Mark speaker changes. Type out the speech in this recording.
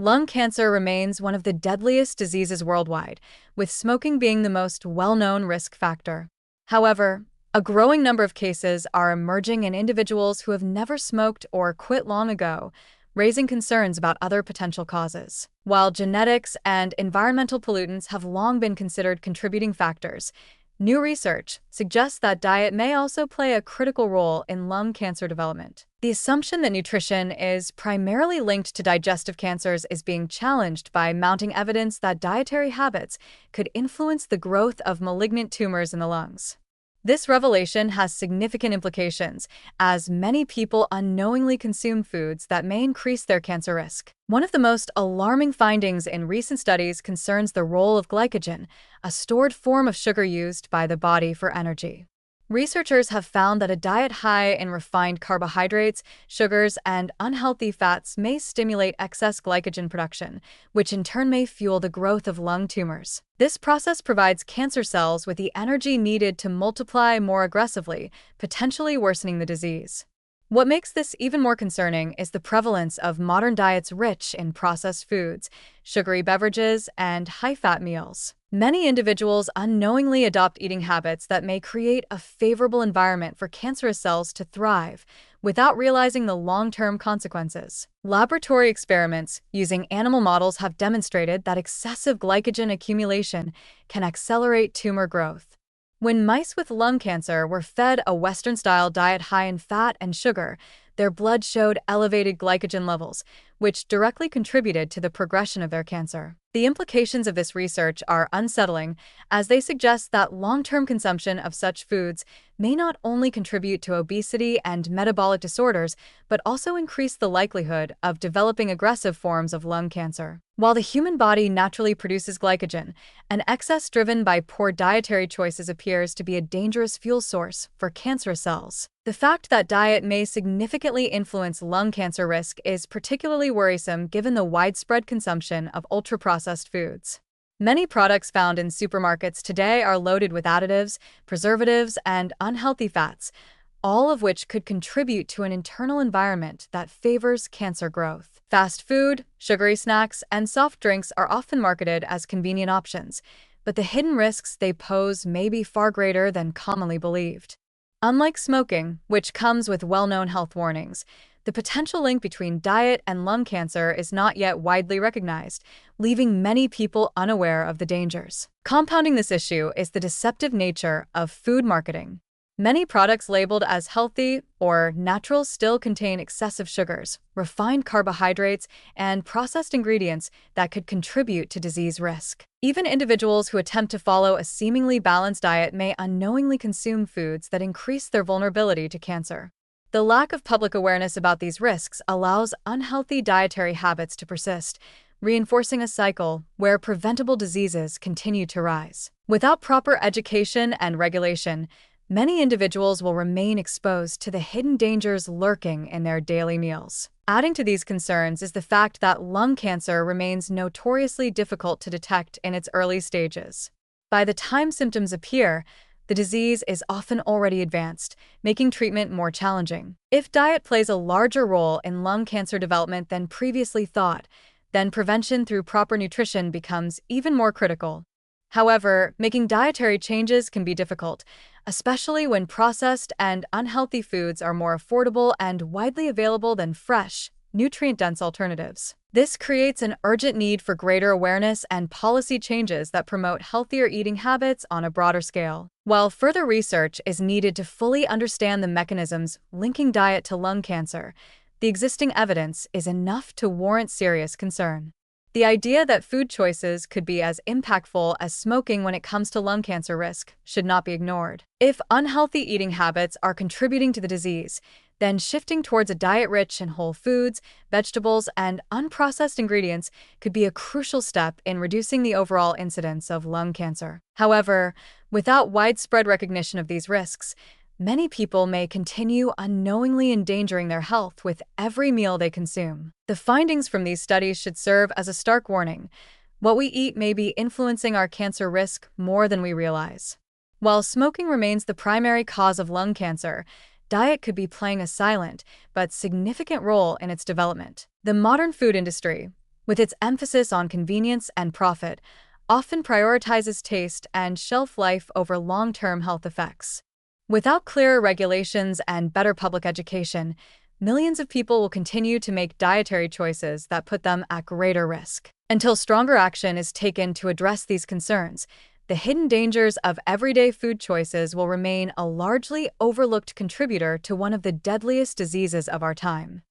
Speaker 1: Lung cancer remains one of the deadliest diseases worldwide, with smoking being the most well-known risk factor. However, a growing number of cases are emerging in individuals who have never smoked or quit long ago, raising concerns about other potential causes. While genetics and environmental pollutants have long been considered contributing factors, new research suggests that diet may also play a critical role in lung cancer development. The assumption that nutrition is primarily linked to digestive cancers is being challenged by mounting evidence that dietary habits could influence the growth of malignant tumors in the lungs. This revelation has significant implications, as many people unknowingly consume foods that may increase their cancer risk. One of the most alarming findings in recent studies concerns the role of glycogen, a stored form of sugar used by the body for energy. Researchers have found that a diet high in refined carbohydrates, sugars, and unhealthy fats may stimulate excess glycogen production, which in turn may fuel the growth of lung tumors. This process provides cancer cells with the energy needed to multiply more aggressively, potentially worsening the disease. What makes this even more concerning is the prevalence of modern diets rich in processed foods, sugary beverages, and high-fat meals. Many individuals unknowingly adopt eating habits that may create a favorable environment for cancerous cells to thrive, without realizing the long-term consequences. Laboratory experiments using animal models have demonstrated that excessive glycogen accumulation can accelerate tumor growth. When mice with lung cancer were fed a Western-style diet high in fat and sugar, their blood showed elevated glycogen levels, which directly contributed to the progression of their cancer. The implications of this research are unsettling, as they suggest that long-term consumption of such foods may not only contribute to obesity and metabolic disorders, but also increase the likelihood of developing aggressive forms of lung cancer. While the human body naturally produces glycogen, an excess driven by poor dietary choices appears to be a dangerous fuel source for cancerous cells. The fact that diet may significantly influence lung cancer risk is particularly worrisome given the widespread consumption of ultra-processed foods. Many products found in supermarkets today are loaded with additives, preservatives, and unhealthy fats, all of which could contribute to an internal environment that favors cancer growth. Fast food, sugary snacks, and soft drinks are often marketed as convenient options, but the hidden risks they pose may be far greater than commonly believed. Unlike smoking, which comes with well-known health warnings, the potential link between diet and lung cancer is not yet widely recognized, leaving many people unaware of the dangers. Compounding this issue is the deceptive nature of food marketing. Many products labeled as healthy or natural still contain excessive sugars, refined carbohydrates, and processed ingredients that could contribute to disease risk. Even individuals who attempt to follow a seemingly balanced diet may unknowingly consume foods that increase their vulnerability to cancer. The lack of public awareness about these risks allows unhealthy dietary habits to persist, reinforcing a cycle where preventable diseases continue to rise. Without proper education and regulation, many individuals will remain exposed to the hidden dangers lurking in their daily meals. Adding to these concerns is the fact that lung cancer remains notoriously difficult to detect in its early stages. By the time symptoms appear, the disease is often already advanced, making treatment more challenging. If diet plays a larger role in lung cancer development than previously thought, then prevention through proper nutrition becomes even more critical. However, making dietary changes can be difficult, especially when processed and unhealthy foods are more affordable and widely available than fresh, nutrient-dense alternatives. This creates an urgent need for greater awareness and policy changes that promote healthier eating habits on a broader scale. While further research is needed to fully understand the mechanisms linking diet to lung cancer, the existing evidence is enough to warrant serious concern. The idea that food choices could be as impactful as smoking when it comes to lung cancer risk should not be ignored. If unhealthy eating habits are contributing to the disease, then shifting towards a diet rich in whole foods, vegetables, and unprocessed ingredients could be a crucial step in reducing the overall incidence of lung cancer. However, without widespread recognition of these risks, many people may continue unknowingly endangering their health with every meal they consume. The findings from these studies should serve as a stark warning. What we eat may be influencing our cancer risk more than we realize. While smoking remains the primary cause of lung cancer, diet could be playing a silent but significant role in its development. The modern food industry, with its emphasis on convenience and profit, often prioritizes taste and shelf life over long-term health effects. Without clearer regulations and better public education, millions of people will continue to make dietary choices that put them at greater risk. Until stronger action is taken to address these concerns, the hidden dangers of everyday food choices will remain a largely overlooked contributor to one of the deadliest diseases of our time.